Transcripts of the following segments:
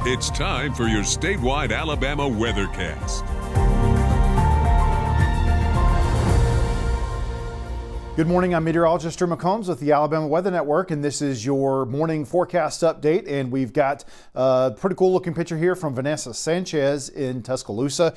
It's time for your statewide Alabama weathercast. Good morning, I'm meteorologist Drew McCombs with the Alabama Weather Network, and this is your morning forecast update. And we've got a pretty cool looking picture here from Vanessa Sanchez in Tuscaloosa.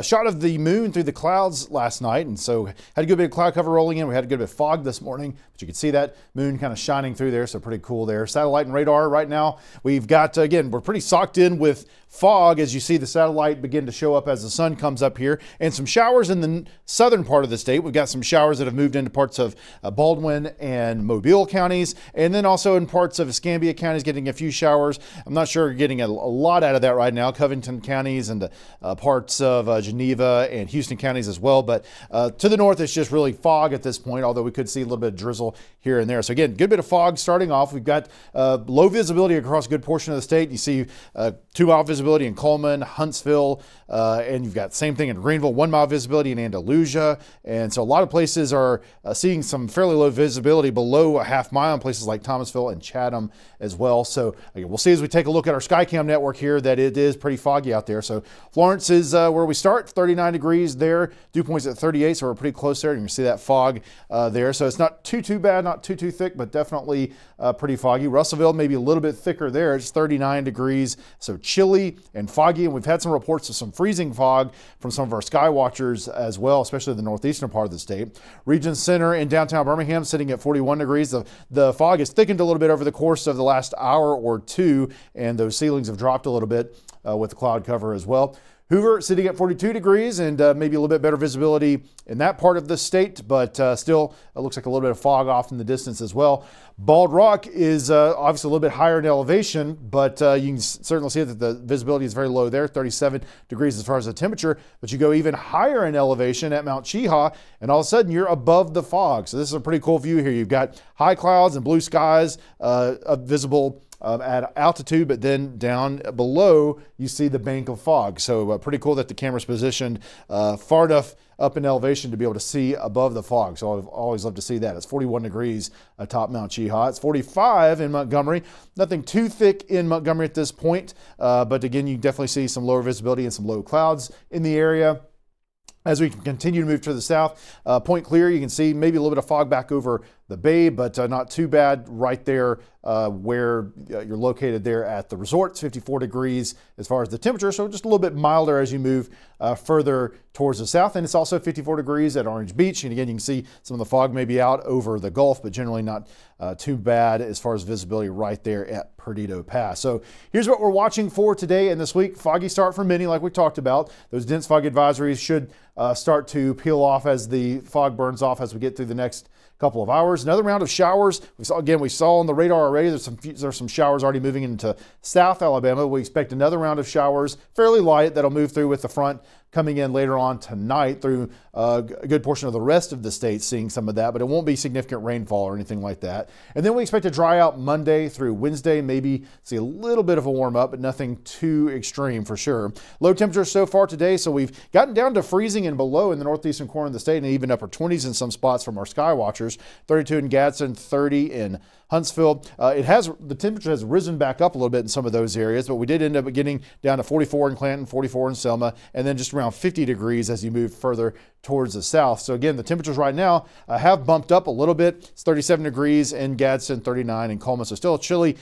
Shot of the moon through the clouds last night, and so had a good bit of cloud cover rolling in. We had a good bit of fog this morning, but you can see that moon kind of shining through there, so pretty cool there. Satellite and radar right now, we've got, again, we're pretty socked in with fog as you see the satellite begin to show up as the sun comes up here, and some showers in the southern part of the state. We've got some showers that have moved into parts of Baldwin and Mobile counties, and then also in parts of Escambia counties getting a few showers. I'm not sure you're getting a lot out of that right now. Covington counties and parts of Geneva and Houston counties as well, but to the north it's just really fog at this point, although we could see a little bit of drizzle here and there. So again, good bit of fog starting off. We've got low visibility across a good portion of the state. You see 2-mile visibility in Coleman, Huntsville, and you've got same thing in Greenville, 1-mile visibility in Andalusia. And so a lot of places are seeing some fairly low visibility below a half-mile in places like Thomasville and Chatham as well. So again, we'll see as we take a look at our Skycam network here that it is pretty foggy out there. So Florence is where we start, 39 degrees there. Dew point's at 38, so we're pretty close there. You can see that fog there. So it's not too bad, not too thick, but definitely pretty foggy. Russellville maybe a little bit thicker there. It's 39 degrees, so chilly and foggy. And we've had some reports of some freezing fog from some of our sky watchers as well, especially the northeastern part of the state. Region Center in downtown Birmingham sitting at 41 degrees. The fog has thickened a little bit over the course of the last hour or two, and those ceilings have dropped a little bit with the cloud cover as well. Hoover sitting at 42 degrees and maybe a little bit better visibility in that part of the state, but still it looks like a little bit of fog off in the distance as well. Bald Rock is obviously a little bit higher in elevation, but you can certainly see that the visibility is very low there, 37 degrees as far as the temperature, but you go even higher in elevation at Mount Cheaha, and all of a sudden you're above the fog. So this is a pretty cool view here. You've got high clouds and blue skies visible at altitude, but then down below you see the bank of fog. So pretty cool that the camera's positioned far enough up in elevation to be able to see above the fog. So I've always loved to see that. It's 41 degrees atop Mount Cheaha. It's 45 in Montgomery. Nothing too thick in Montgomery at this point, but again, you definitely see some lower visibility and some low clouds in the area. As we continue to move to the south, Point Clear, you can see maybe a little bit of fog back over the bay, but not too bad right there where you're located there at the resorts, 54 degrees as far as the temperature, so just a little bit milder as you move further towards the south. And it's also 54 degrees at Orange Beach. And again, you can see some of the fog may be out over the Gulf, but generally not too bad as far as visibility right there at Perdido Pass. So here's what we're watching for today and this week. Foggy start for many, like we talked about. Those dense fog advisories should start to peel off as the fog burns off as we get through the next couple of hours. Another round of showers. We saw on the radar already, there's some showers already moving into South Alabama. We expect another round of showers, fairly light, that'll move through with the front coming in later on tonight through a good portion of the rest of the state, seeing some of that, but it won't be significant rainfall or anything like that. And then we expect to dry out Monday through Wednesday, maybe see a little bit of a warm up, but nothing too extreme for sure. Low temperatures so far today, so we've gotten down to freezing and below in the northeastern corner of the state, and even upper 20s in some spots from our sky watchers. 32 in Gadsden, 30 in Huntsville. The temperature has risen back up a little bit in some of those areas, but we did end up getting down to 44 in Clanton, 44 in Selma, and then just around 50 degrees as you move further towards the south. So again, the temperatures right now have bumped up a little bit. It's 37 degrees in Gadsden, 39 in Coleman. So still a chilly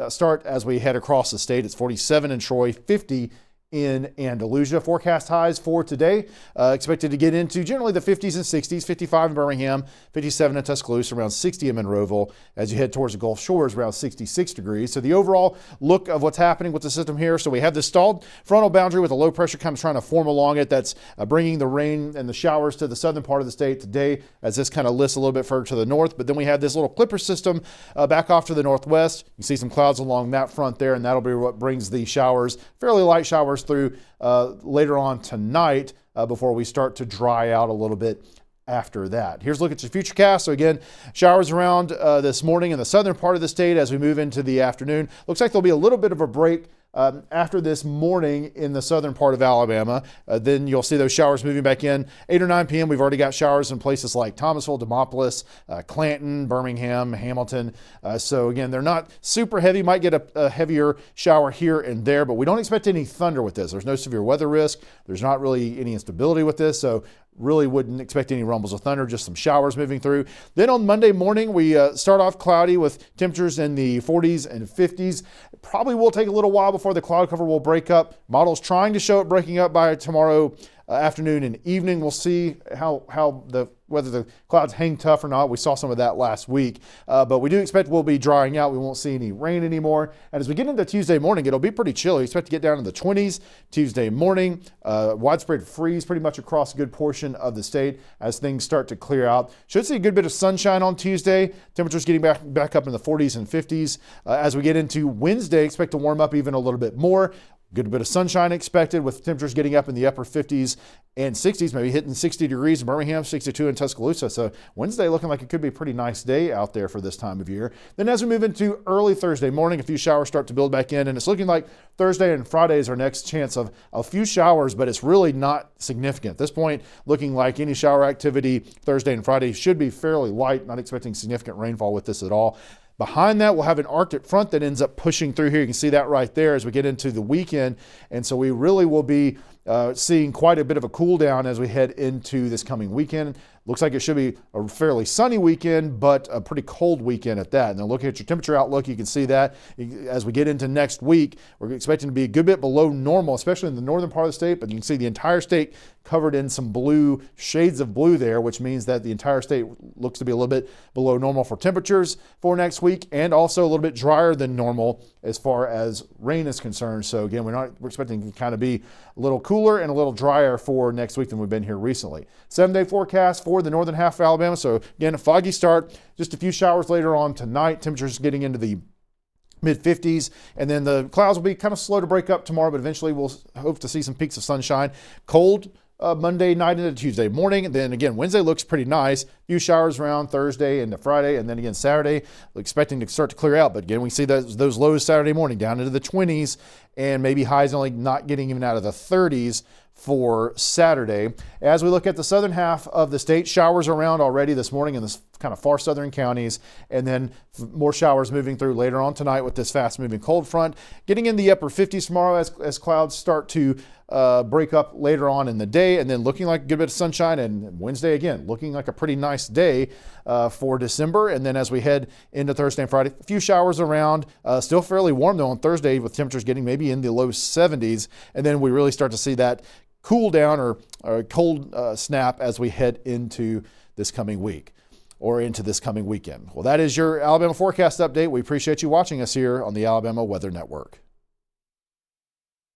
start as we head across the state. It's 47 in Troy, 50 in Andalusia. Forecast highs for today expected to get into generally the 50s and 60s, 55 in Birmingham, 57 in Tuscaloosa, around 60 in Monroeville. As you head towards the Gulf Shores, around 66 degrees. So the overall look of what's happening with the system here. So we have this stalled frontal boundary with a low pressure kind of trying to form along it. That's bringing the rain and the showers to the southern part of the state today as this kind of lifts a little bit further to the north. But then we have this little clipper system back off to the northwest. You see some clouds along that front there, and that'll be what brings the showers, fairly light showers through later on tonight before we start to dry out a little bit after that. Here's a look at your futurecast. So again, showers around this morning in the southern part of the state as we move into the afternoon. Looks like there'll be a little bit of a break after this morning in the southern part of Alabama. Then you'll see those showers moving back in. 8 or 9 p.m. We've already got showers in places like Thomasville, Demopolis, Clanton, Birmingham, Hamilton. So again, they're not super heavy. Might get a heavier shower here and there, but we don't expect any thunder with this. There's no severe weather risk. There's not really any instability with this. So really wouldn't expect any rumbles of thunder, just some showers moving through. Then on Monday morning, we start off cloudy with temperatures in the 40s and 50s. Probably will take a little while before the cloud cover will break up. Models trying to show it breaking up by tomorrow afternoon and evening. We'll see whether the clouds hang tough or not. We saw some of that last week, but we do expect we'll be drying out. We won't see any rain anymore. And as we get into Tuesday morning, it'll be pretty chilly. We expect to get down in the 20s Tuesday morning. Widespread freeze pretty much across a good portion of the state as things start to clear out. Should see a good bit of sunshine on Tuesday. Temperatures getting back up in the 40s and 50s. As we get into Wednesday, expect to warm up even a little bit more. Good bit of sunshine expected with temperatures getting up in the upper 50s and 60s, maybe hitting 60 degrees in Birmingham, 62 in Tuscaloosa. So Wednesday looking like it could be a pretty nice day out there for this time of year. Then as we move into early Thursday morning, a few showers start to build back in, and it's looking like Thursday and Friday is our next chance of a few showers, but it's really not significant. At this point, looking like any shower activity Thursday and Friday should be fairly light, not expecting significant rainfall with this at all. Behind that, we'll have an Arctic front that ends up pushing through here. You can see that right there as we get into the weekend. And so we really will be seeing quite a bit of a cool down as we head into this coming weekend. Looks like it should be a fairly sunny weekend, but a pretty cold weekend at that. And then looking at your temperature outlook, you can see that as we get into next week, we're expecting to be a good bit below normal, especially in the northern part of the state. But you can see the entire state covered in some blue, shades of blue there, which means that the entire state looks to be a little bit below normal for temperatures for next week, and also a little bit drier than normal as far as rain is concerned. So again, we're expecting to kind of be a little cooler and a little drier for next week than we've been here recently. 7-day forecast for the northern half of Alabama. So again, a foggy start, just a few showers later on tonight. Temperatures getting into the mid-50s, and then the clouds will be kind of slow to break up tomorrow, but eventually we'll hope to see some peaks of sunshine. Cold Monday night into Tuesday morning. And then again, Wednesday looks pretty nice. A few showers around Thursday into Friday, and then again Saturday, expecting to start to clear out. But again, we see those lows Saturday morning down into the 20s, and maybe highs only not getting even out of the 30s for Saturday. As we look at the southern half of the state, showers around already this morning in the kind of far southern counties, and then more showers moving through later on tonight with this fast moving cold front. Getting in the upper 50s tomorrow as clouds start to break up later on in the day, and then looking like a good bit of sunshine. And Wednesday again, looking like a pretty nice day for December. And then as we head into Thursday and Friday, a few showers around, still fairly warm though on Thursday with temperatures getting maybe in the low 70s. And then we really start to see that cool down or cold snap as we head into this coming week or into this coming weekend. Well, that is your Alabama forecast update. We appreciate you watching us here on the Alabama Weather Network.